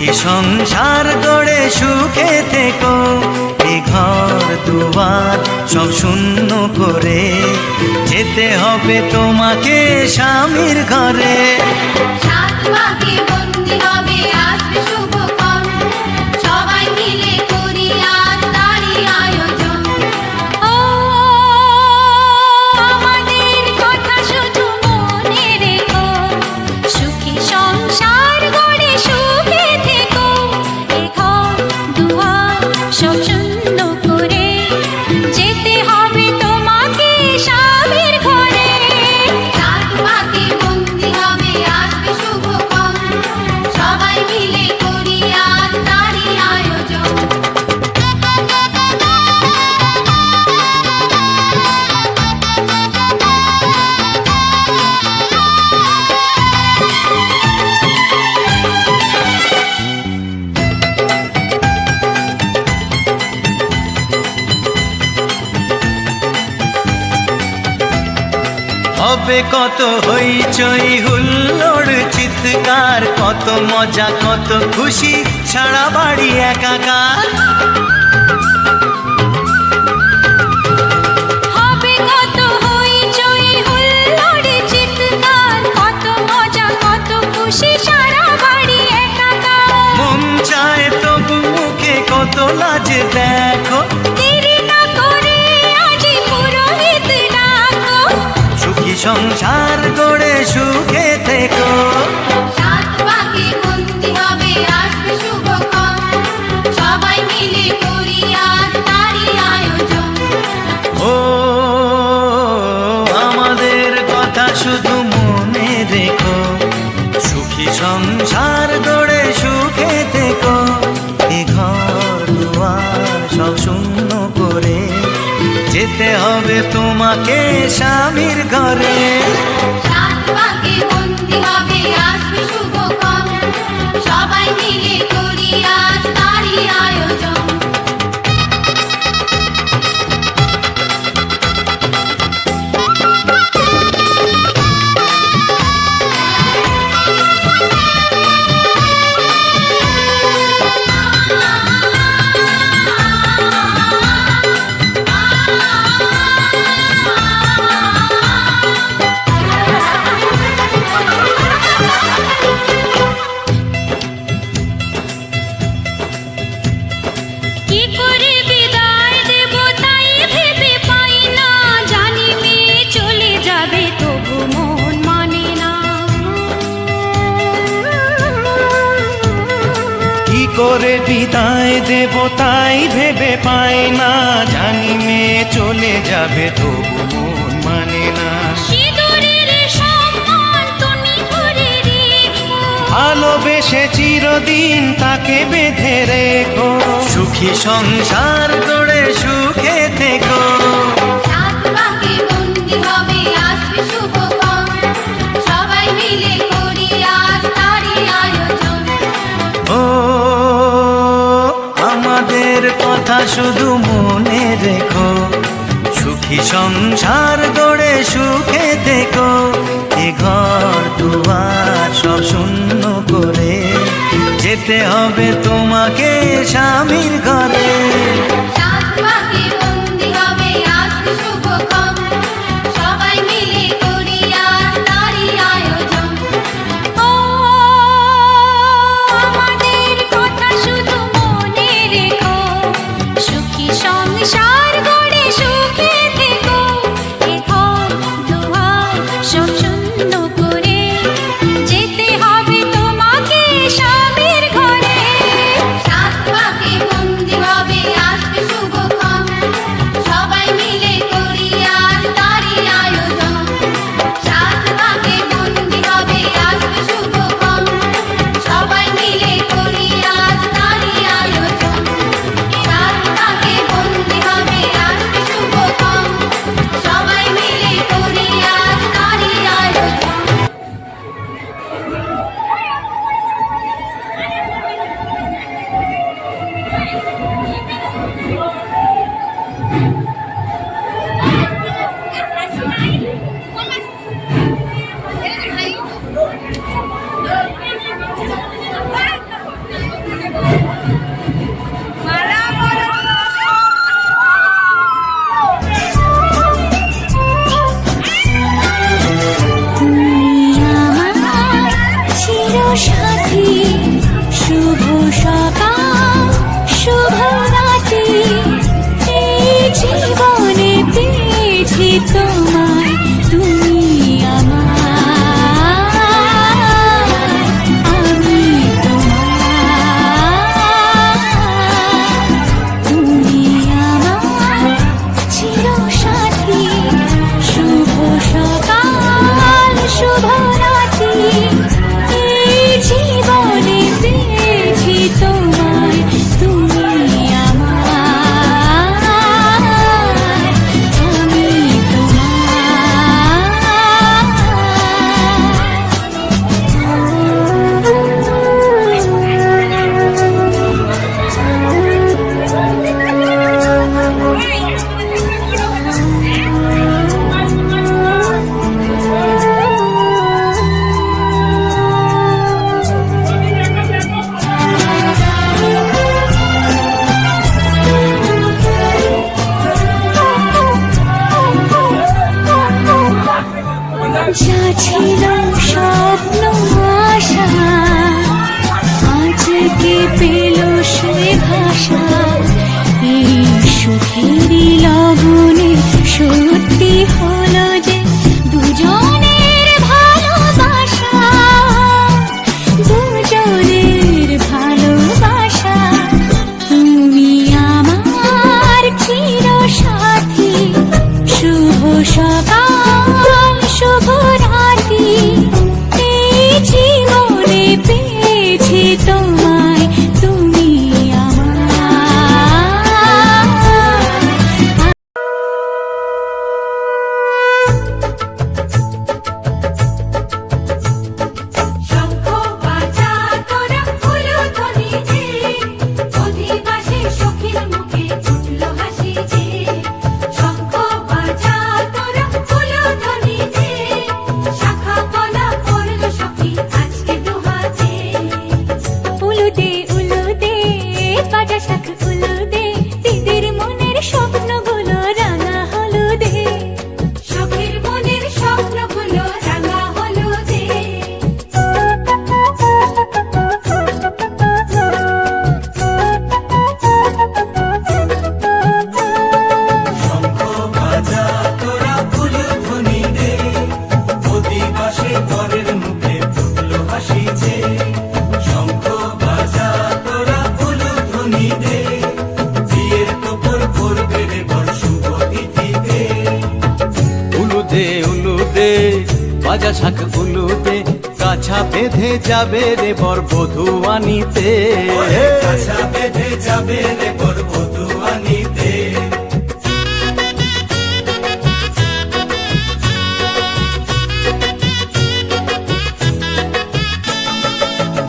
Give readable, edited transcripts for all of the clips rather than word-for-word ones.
সুখী সংসার গড়ে সুখে থেকো, এ ঘর দুয়ার সব শূন্য করে যেতে হবে তোমাকে স্বামীর ঘরে। সাত ভাগে বন্দি হবে আসবে শুভক্ষণ, সবাই মিলে করি আজ তারই আয়োজন। ও আমাদের কথা শুধু মনে রেখো, সুখী সংসার গড়ে সুখে থেকো, এ ঘর দুয়ার সব শূন্য করে যেতে হবে তোমাকে স্বামীর ঘরে। সাত ভাগে বন্দি হবে আসবে শুভক্ষণ, সবাই মিলে করি আজ তারই আয়োজন। হবে কত হইচই হুল্লোড় চিৎকার, কত মজা কত খুশি সারা বাড়ি একাকার। হবে কত হইচই হুল্লোড় চিৎকার, কত মজা কত খুশি সারা বাড়ি একাকার। মন চায় তবু মুখে কত লাজ দেখো, দেরি না করে আজই পুরোহিত ডাকো। সুখী সংসার গড়ে সুখে থেকো। সাত ভাগে বন্দি হবে আসবে শুভক্ষণ, সবাই মিলে করি আজ তারই আয়োজন। ও আমাদের কথা শুধু মনে রেখো, সুখী সংসার গড়ে সুখে থেকো, এ ঘর দুয়ার সব শূন্য করে যেতে হবে তোমাকে স্বামীর ঘরে। সাত ভাগে বন্দি হবে আসবে শুভক্ষণ, সবাই মিলে করি আজ তারই আয়োজন। কি করে বিদায় দেব তাই ভেবে পাই না, জানি মেয়ে চলে যাবে তবু মন মানে না। কি করে বিদায় দেব তাই ভেবে পাই না, জানি মেয়ে চলে যাবে তবু মন মানে না। সিঁদুরের সম্মান তুমি করে রেখো, ভালোবেসে চিরদিন তাকে বেঁধে রেখো, সুখী সংসার গড়ে সুখে থেকো। সাত ভাগে বন্দি হবে আসবে শুভক্ষণ, সবাই মিলে করি আজ তারই আয়োজন। ও আমাদের কথা শুধু মনে রেখো, সুখী সংসার গড়ে সুখে থেকো, এ ঘর দুয়ার সব শূন্য করে যেতে হবে তোমাকে স্বামীর ঘরে। সাত ভাগে বন্দি হবে আসবে শুভক্ষণ, সবাই মিলে করি আজ তারই আয়োজন। ও আমাদের কথা শুধু মনে রেখো, সুখী সংসার গড়ে সুখে থেকো, এ ঘর দুয়ার সব শূন্য করে যেতে হবে তোমাকে স্বামীর ঘরে। সাত ভাগে বন্দি হবে আসবে শুভক্ষণ, সবাই মিলে করি আজ তারই আয়োজন। সাত ভাগে বন্দি হবে আসবে শুভক্ষণ, সবাই মিলে করি আজ তারই আয়োজন। সাত ভাগে বন্দি হবে আসবে শুভক্ষণ, সবাই মিলে করি আজ তারই আয়োজন। তোমায় তুমি আমার আমি তোমার তুমি আমার চিরসাথী শুভ সকাল শুভ রাত্রি এই জীবনে পেয়েছি তোমায় তুমি আমার আমি যা ছিল স্বপ্ন আশা আজকে পেল সে ভাষা এই সুখেরই লগনে সত্যি হলো যে দুজনের ভালোবাসা দুজনের ভালোবাসা তুমি আমার চিরসাথী শুভ সকাল শুভ রাত্রি এই জীবনে পেয়েছি তোমায় তুমি আমার শঙ্খ বাজা তোরা উলুধ্বনি দে, অধিবাসী সখীর মুখে উঠল হাসি যে। শঙ্খ বাজা তোরা উলুধ্বনি দে, শাখা কলা পড়ল সখী আজকে দুহাতে। উলুদে উলুদে বাজা শাখ উলুদে দিদির মনের স্বপ্নগুলো রাঙা হলুদে সখীর মনের স্বপ্নগুলো রাঙা হলুদে। শঙ্খ বাজা তোরা উলুধ্বনি দে, অধিবাসী পরের মুখে ফুটলো হাসি যে। শঙ্খ বাজা তোরা উলুধ্বনি দে, বিয়ের তোপর পড়বে রে বর শুভ তিথিতে। উলুদে উলুদে বাজা শাখ উলুদে, কাছা বেঁধে যাবে রে বর বধূ আনিতে। কাছা বেঁধে যাবে রে বর বধূ আনিতে।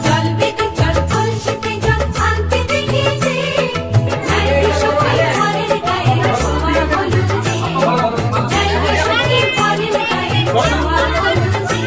জল বেঁধে জল কলসিতে জল আনতে দেখেছি, নাইবে সখী পরের গায়ে ছোঁয়া হলুদে। নাইবে সখী পরের গায়ে ছোঁয়া হলুদে।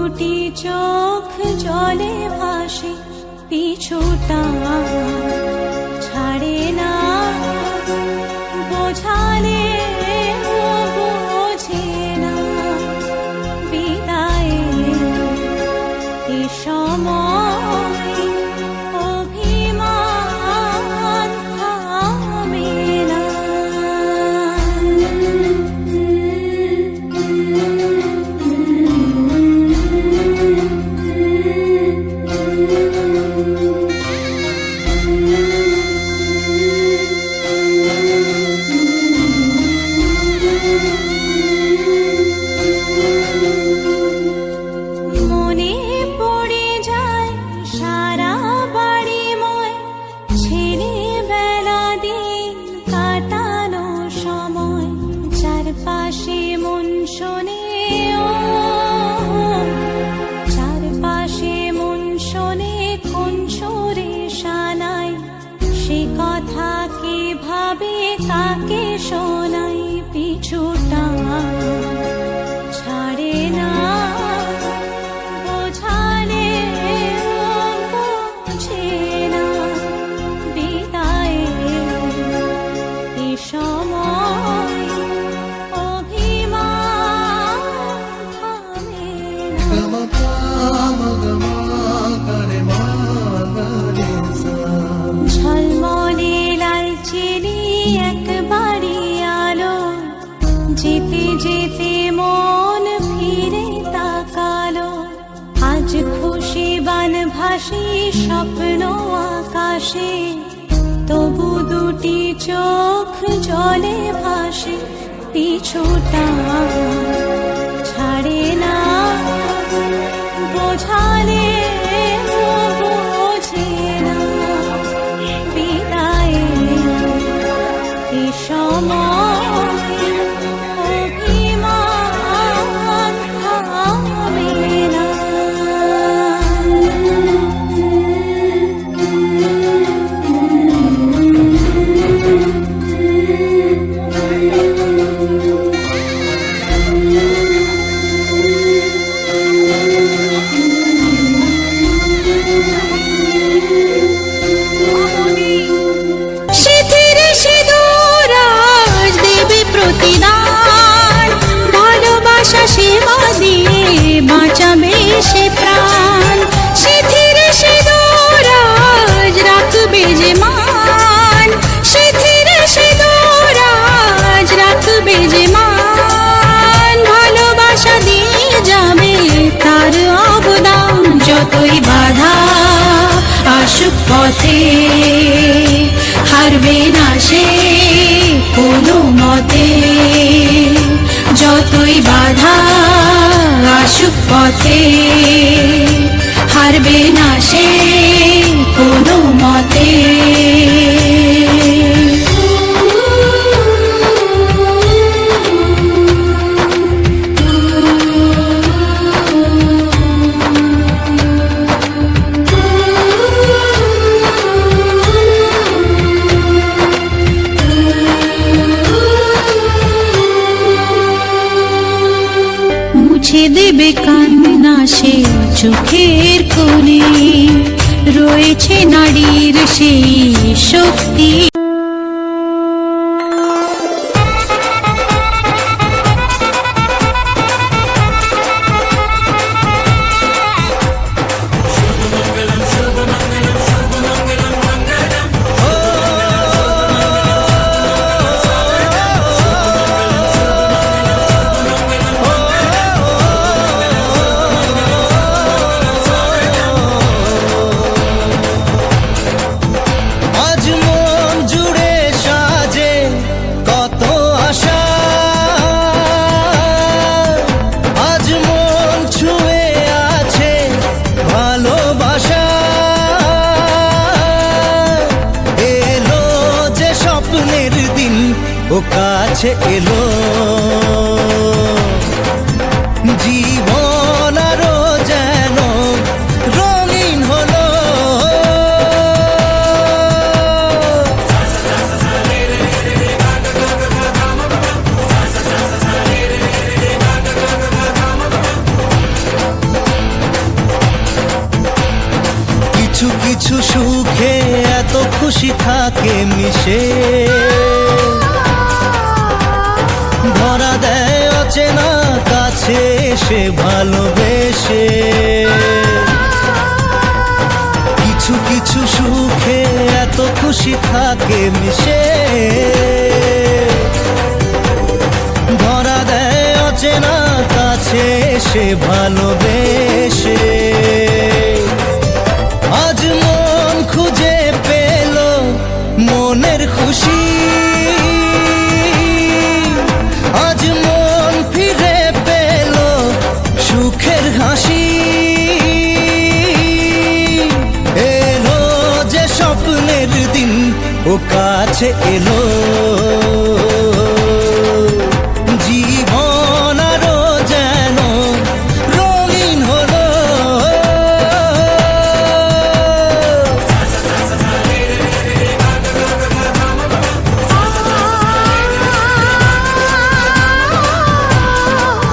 দুটি চোখ জলে ভাসে, পিছুটা ছাড়ে না, বোঝালে বোঝে না, বিদায়ের এ সময় অভিমান থামে না। মনে পড়ে যায় সারা বাড়িময় ছেলেবেলা দিন কাটানো সময়, চারপাশে মন শোনে ও, চারপাশে মন শোনে কোন সুরে শানাই, সে কথা কে ভাবে কাকে শোনাই, পিছুটা ছাড়ে না, বোঝালে বোঝে না, বিদায়ের এ সময় অভিমান থামে না। ঝলমলে লালচেলি একবারই আলো, যেতে যেতে মন ফিরে তাকালো, আজ খুশি বান ভাসি স্বপ্ন আকাশে, তবু দুটি চোখ জলে ভাসে, পিছুটা ছাড়ে না, বোঝালে বোঝে না, বিদায়ের এ সময় অভিমান থামে না। সিঁথির সিঁদুর আজ দেবে প্রতিদান, ভালোবাসা সেবা দিয়ে বাঁচাবে সে প্রাণ, সিঁথির সিঁদুর আজ রাখবে যে মান, সিঁথির সিঁদুর আজ রাখবে যে মান, ভালোবাসা দিয়ে যাবে তার অবদান, যতই বাধা আসুক পথে হারবে না সে কোনো মতে, যতই বাধা আসুক পথে হারবে না সে কোনো মতে। মুছে দেবে কান্না সে চোখের কোণে, রয়েছে নারীর সেই শক্তি। ও কাছে এলো, জীবন আরো যেন রঙিন হলো। খুশি থাকে মিশে, ধরা দেয় অচেনা কাছে এসে ভালোবেসে। কিছু কিছু সুখে এত খুশি থাকে মিশে, ধরা দেয় অচেনা কাছে এসে ভালোবেসে। আজ মন খুঁজে পেল মনের খুশি, আজ মন ফিরে পেল সুখের হাসি। এলো যে স্বপ্নের দিন ও কাছে এলো,